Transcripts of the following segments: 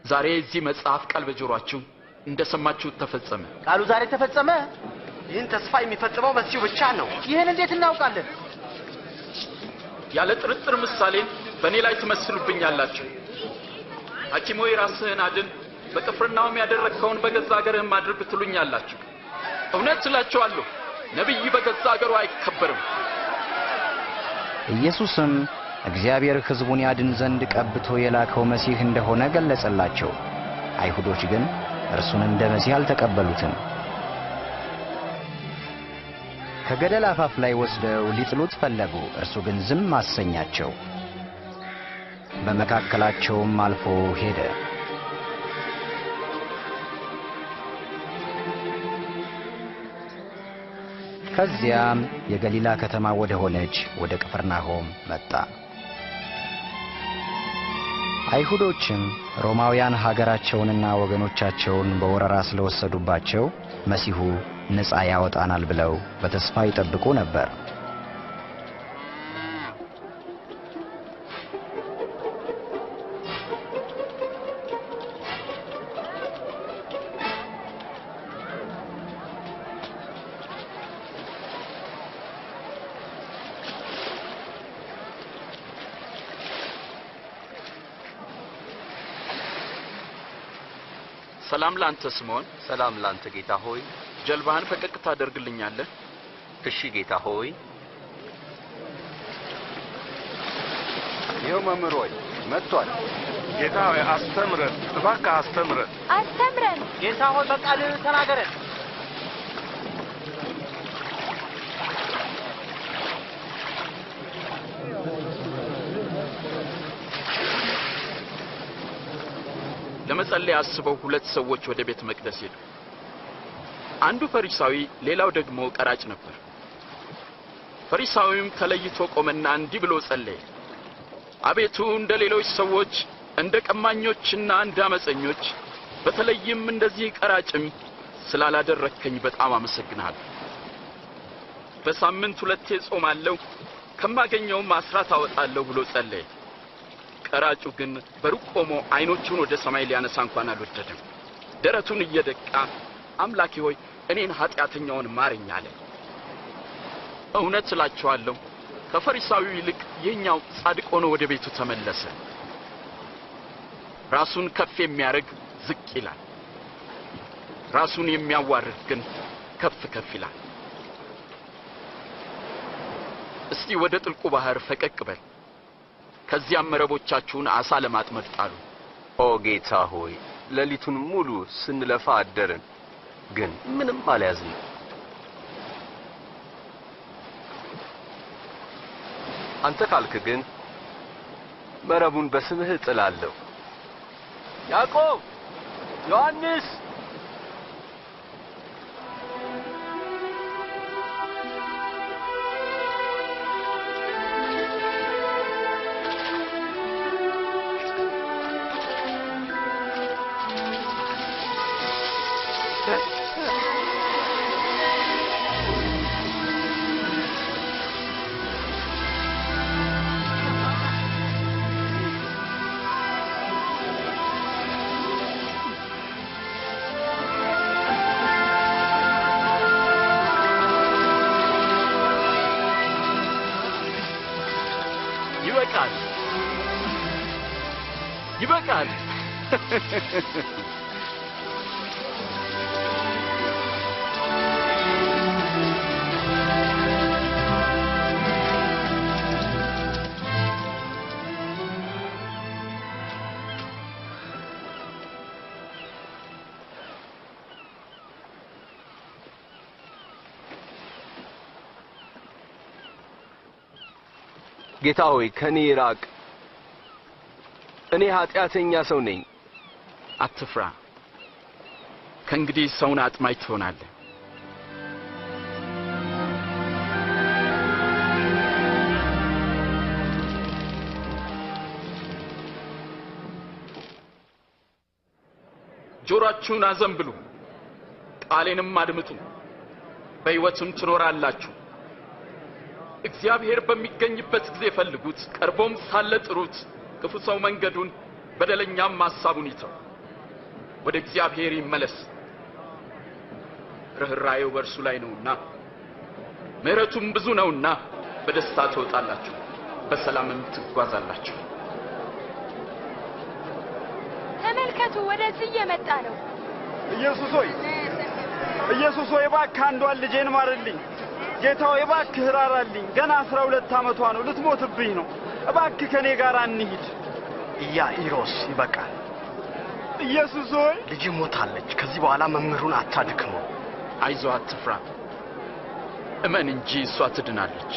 ዛሬ እዚህ መጽሐፍ ቃል በጆሮአችሁ እንደሰማችሁ ተፈጸመ። ቃሉ ዛሬ ተፈጸመ። ይህን ተስፋ የሚፈጽመው መሲሁ ብቻ ነው። ይህን እንዴት እናውቃለን? ያለ ጥርጥር ምሳሌን በእኔ ላይ ትመስሉብኛላችሁ። ሐኪም ሆይ ራስህን አድን፣ በቅፍርናሆም ያደረግከውን በገዛ አገርህም አድርግ ትሉኛላችሁ። እውነት እላችኋለሁ ነቢይ በገዛ አገሩ አይከበርም። ኢየሱስም እግዚአብሔር ሕዝቡን ያድን ዘንድ ቀብቶ የላከው መሲህ እንደሆነ ገለጸላቸው። አይሁዶች ግን እርሱን እንደ መሲህ አልተቀበሉትም። ከገደል አፋፍ ላይ ወስደው ሊጥሉት ፈለጉ። እርሱ ግን ዝም አሰኛቸው። በመካከላቸውም አልፎ ሄደ። ከዚያም የገሊላ ከተማ ወደ ሆነች ወደ ቅፍርናሆም መጣ። አይሁዶችም ሮማውያን ሀገራቸውንና ወገኖቻቸውን በወረራ ስለወሰዱባቸው መሲሁ ነፃ ያወጣናል ብለው በተስፋ ይጠብቁ ነበር። ሰላም ላንተ ስምዖን። ሰላም ላንተ ጌታ ሆይ። ጀልባህን ፈቀቅ ታደርግልኛለህ? እሺ ጌታ ሆይ። ይኸው መምህር ሆይ መጥቷል። ጌታ ሆይ አስተምረን፣ እባክህ አስተምረን። አስተምረን ጌታ ሆይ በቃልህ ተናገረን። ለመጸለይ አስበው ሁለት ሰዎች ወደ ቤተ መቅደስ ሄዱ። አንዱ ፈሪሳዊ፣ ሌላው ደግሞ ቀራጭ ነበር። ፈሪሳዊውም ተለይቶ ቆመና እንዲህ ብሎ ጸለየ። አቤቱ እንደ ሌሎች ሰዎች እንደ ቀማኞችና እንደ አመፀኞች በተለይም እንደዚህ ቀራጭም ስላላደረከኝ በጣም አመሰግናለሁ። በሳምንት 2 ጾማለሁ፣ ከማገኘውም አስራት አወጣለሁ ብሎ ጸለየ። ቀራጩ ግን በሩቅ ቆሞ አይኖቹን ወደ ሰማይ ሊያነሳ እንኳን አልወደደም። ደረቱን እየደቃ አምላኬ ሆይ እኔን ኃጢአተኛውን ማረኝ አለ። እውነት እላችኋለሁ ከፈሪሳዊው ይልቅ ይህኛው ጻድቅ ሆኖ ወደ ቤቱ ተመለሰ። ራሱን ከፍ የሚያደርግ ዝቅ ይላል፣ ራሱን የሚያዋርድ ግን ከፍ ከፍ ይላል። እስቲ ወደ ጥልቁ ባህር ፈቀቅ በል፣ ከዚያም መረቦቻችሁን አሳ ለማጥመድ ጣሉ። ኦ ጌታ ሆይ ሌሊቱን ሙሉ ስንለፋ አደርን፣ ግን ምንም አልያዝንም። አንተ ካልክ ግን መረቡን በስምህ እጥላለሁ። ያዕቆብ፣ ዮሐንስ ይበቃል። ጌታ ሆይ ከኔ ራቅ፣ እኔ ኃጢአተኛ ሰው ነኝ። አትፍራ፣ ከእንግዲህ ሰውን አጥማጅ ትሆናለህ። ጆሮአችሁን አዘንብሉ፣ ቃሌንም አድምጡ፣ በሕይወትም ትኖራላችሁ። እግዚአብሔር በሚገኝበት ጊዜ ፈልጉት፣ ቀርቦም ሳለ ጥሩት። ክፉ ሰው መንገዱን በደለኛም ሐሳቡን ይተው። ወደ እግዚአብሔር ይመለስ። ርኅራኄው በእርሱ ላይ ነውና ምሕረቱም ብዙ ነውና በደስታ ትወጣላችሁ፣ በሰላምም ትጓዛላችሁ። ተመልከቱ፣ ወደዚህ እየመጣ ነው። ኢየሱስ ሆይ እባክህ አንዷን ልጄን ማርልኝ። ጌታ ሆይ እባክህ ራራልኝ። ገና 12 ዓመቷ ነው፣ ልትሞትብኝ ነው። እባክህ ከኔ ጋር እንሂድ። ኢያኢሮስ ይበቃል። ኢየሱስ ሆይ ልጅ ሞታለች። ከዚህ በኋላ መምህሩን አታድክመው። አይዞህ፣ አትፍራ፣ እመን እንጂ እሷ ትድናለች።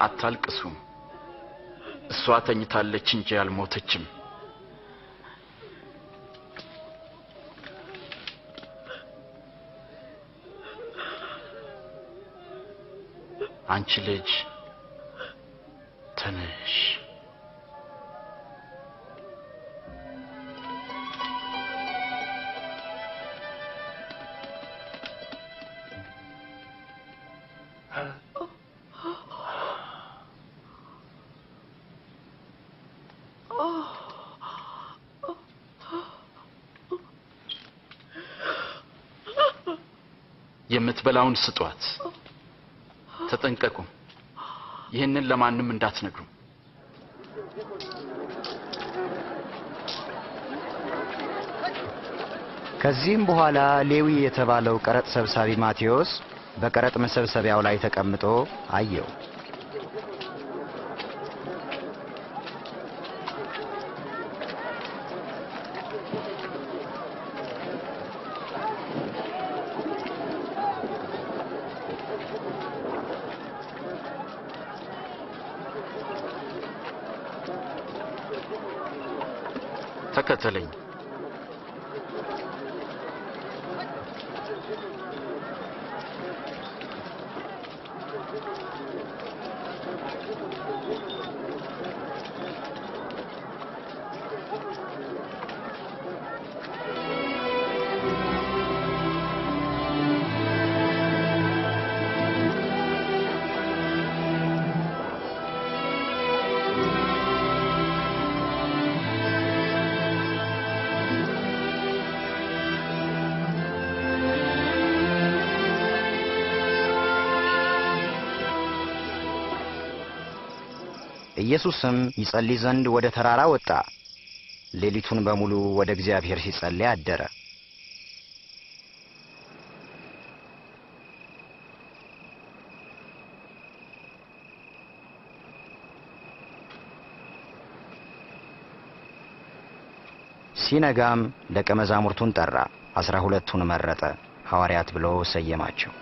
አታልቅሱ፣ እሷ ተኝታለች እንጂ አልሞተችም። አንቺ ልጅ ተነሽ። የምትበላውን ስጧት። ተጠንቀቁ፣ ይህንን ለማንም እንዳትነግሩ። ከዚህም በኋላ ሌዊ የተባለው ቀረጥ ሰብሳቢ ማቴዎስ በቀረጥ መሰብሰቢያው ላይ ተቀምጦ አየው። ተከተለኝ። ኢየሱስም ይጸልይ ዘንድ ወደ ተራራ ወጣ። ሌሊቱን በሙሉ ወደ እግዚአብሔር ሲጸልይ አደረ። ሲነጋም ደቀ መዛሙርቱን ጠራ፣ 12ቱን መረጠ፣ ሐዋርያት ብሎ ሰየማቸው።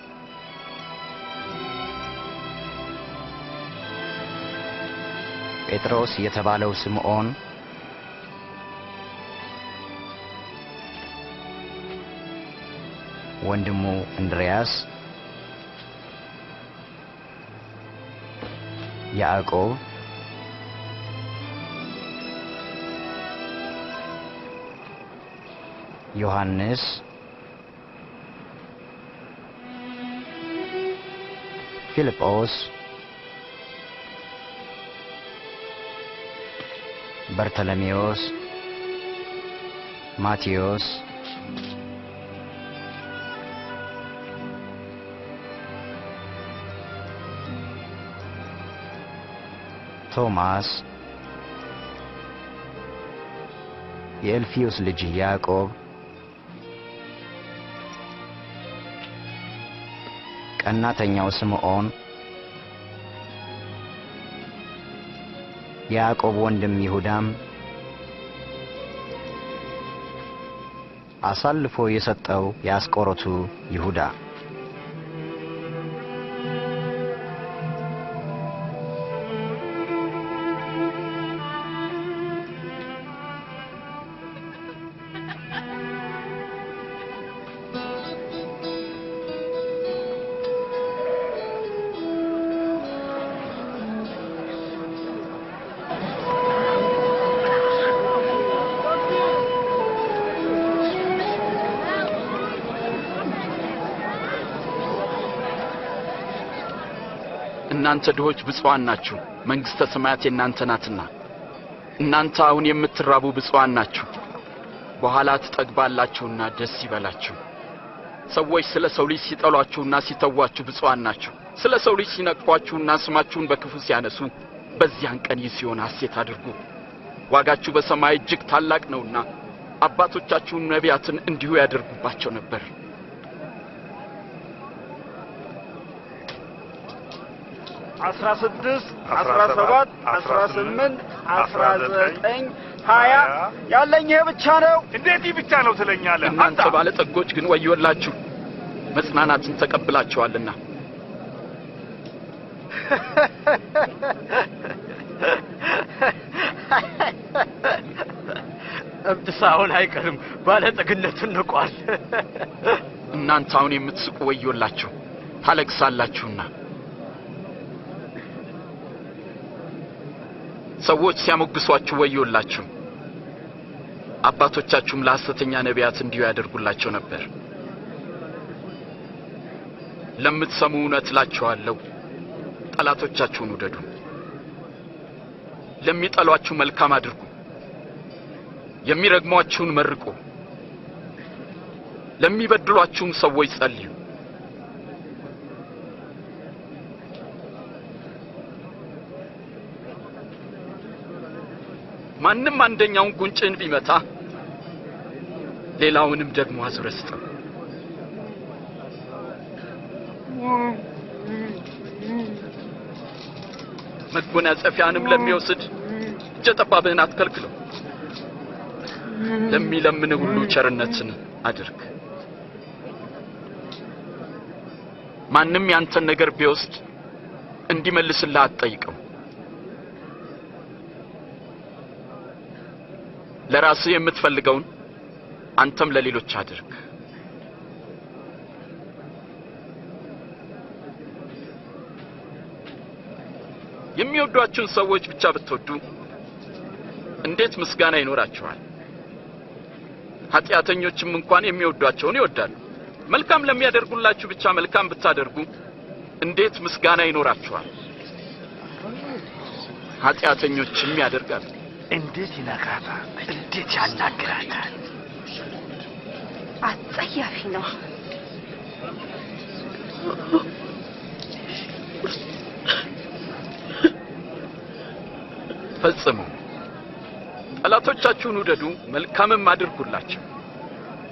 ጴጥሮስ የተባለው ስምዖን፣ ወንድሙ እንድርያስ፣ ያዕቆብ፣ ዮሐንስ፣ ፊልጶስ፣ በርተሎሜዎስ፣ ማቴዎስ፣ ቶማስ፣ የእልፍዮስ ልጅ ያዕቆብ፣ ቀናተኛው ስምዖን፣ የያዕቆብ ወንድም ይሁዳም አሳልፎ የሰጠው የአስቆሮቱ ይሁዳ። እናንተ ድሆች ብፁዓን ናችሁ፣ መንግሥተ ሰማያት የእናንተ ናትና። እናንተ አሁን የምትራቡ ብፁዓን ናችሁ፣ በኋላ ትጠግባላችሁና ደስ ይበላችሁ። ሰዎች ስለ ሰው ልጅ ሲጠሏችሁና ሲተዋችሁ ብፁዓን ናችሁ። ስለ ሰው ልጅ ሲነቅፏችሁና ስማችሁን በክፉ ሲያነሱ በዚያን ቀን ይህ ሲሆን ሐሴት አድርጉ፣ ዋጋችሁ በሰማይ እጅግ ታላቅ ነውና። አባቶቻችሁ ነቢያትን እንዲሁ ያደርጉባቸው ነበር። 16 17 18 19 20 ያለኝ ይሄ ብቻ ነው። እንዴት ይህ ብቻ ነው ትለኛለህ? እናንተ ባለጠጎች ግን ወዮላችሁ፣ መጽናናትን ተቀብላችኋልና። እብድ ሳይሆን አይቀርም፣ ባለጠግነቱን ንቋል። እናንተ አሁን የምትስቁ ወዮላችሁ፣ ታለቅሳላችሁና። ሰዎች ሲያሞግሷችሁ ወዮላችሁ፣ አባቶቻችሁም ለሐሰተኛ ነቢያት እንዲሁ ያደርጉላቸው ነበር። ለምትሰሙ እውነት እላችኋለሁ፣ ጠላቶቻችሁን ውደዱ፣ ለሚጠሏችሁ መልካም አድርጉ፣ የሚረግሟችሁን መርቁ፣ ለሚበድሏችሁም ሰዎች ጸልዩ። ማንም አንደኛውን ጉንጭን ቢመታ ሌላውንም ደግሞ አዙረህ ስጠው። መጎናጸፊያንም ለሚወስድ እጀ ጠባብህን አትከልክለው። ለሚለምን ሁሉ ቸርነትን አድርግ። ማንም ያንተን ነገር ቢወስድ እንዲመልስልህ አትጠይቀው። ለራስህ የምትፈልገውን አንተም ለሌሎች አድርግ። የሚወዷችሁን ሰዎች ብቻ ብትወዱ እንዴት ምስጋና ይኖራችኋል? ኃጢአተኞችም እንኳን የሚወዷቸውን ይወዳሉ። መልካም ለሚያደርጉላችሁ ብቻ መልካም ብታደርጉ እንዴት ምስጋና ይኖራችኋል? ኃጢአተኞችም ያደርጋሉ። እንዴት ይነግራታል! እንዴት ያናግራታል! አጸያፊ ነው። ፈጽሙ፣ ጠላቶቻችሁን ውደዱ፣ መልካምም አድርጉላቸው፣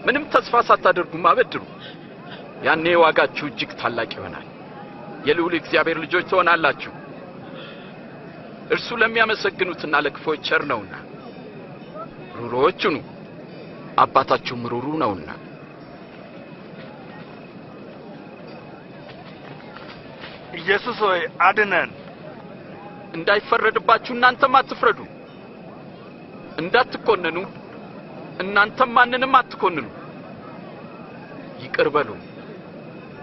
ምንም ተስፋ ሳታደርጉም አበድሩ። ያኔ ዋጋችሁ እጅግ ታላቅ ይሆናል፣ የልዑል እግዚአብሔር ልጆች ትሆናላችሁ። እርሱ ለሚያመሰግኑትና ለክፎች ቸር ነውና። ሩሩዎች ሁኑ፣ አባታችሁም ሩሩ ነውና። ኢየሱስ ሆይ አድነን። እንዳይፈረድባችሁ እናንተም አትፍረዱ፣ እንዳትኮነኑ እናንተም ማንንም አትኮንኑ። ይቅር በሉ፣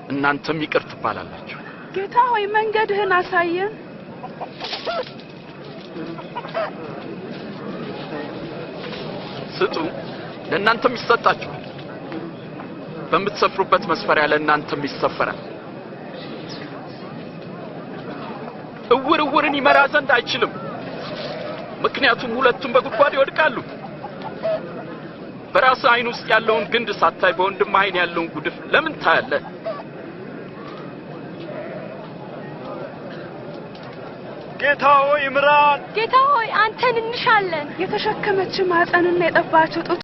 እናንተም ይቅር ትባላላችሁ። ጌታ ሆይ መንገድህን አሳየን። ስጡ፣ ለእናንተም ይሰጣችኋል። በምትሰፍሩበት መስፈሪያ ለእናንተም ይሰፈራል። እውር እውርን ይመራ ዘንድ አይችልም፣ ምክንያቱም ሁለቱም በጉድጓድ ይወድቃሉ። በራስህ ዓይን ውስጥ ያለውን ግንድ ሳታይ በወንድምህ ዓይን ያለውን ጉድፍ ለምን ታያለህ? ጌታ ሆይ ምራን። ጌታ ሆይ አንተን እንሻለን። የተሸከመች ማኅፀንና የጠባችው ጡት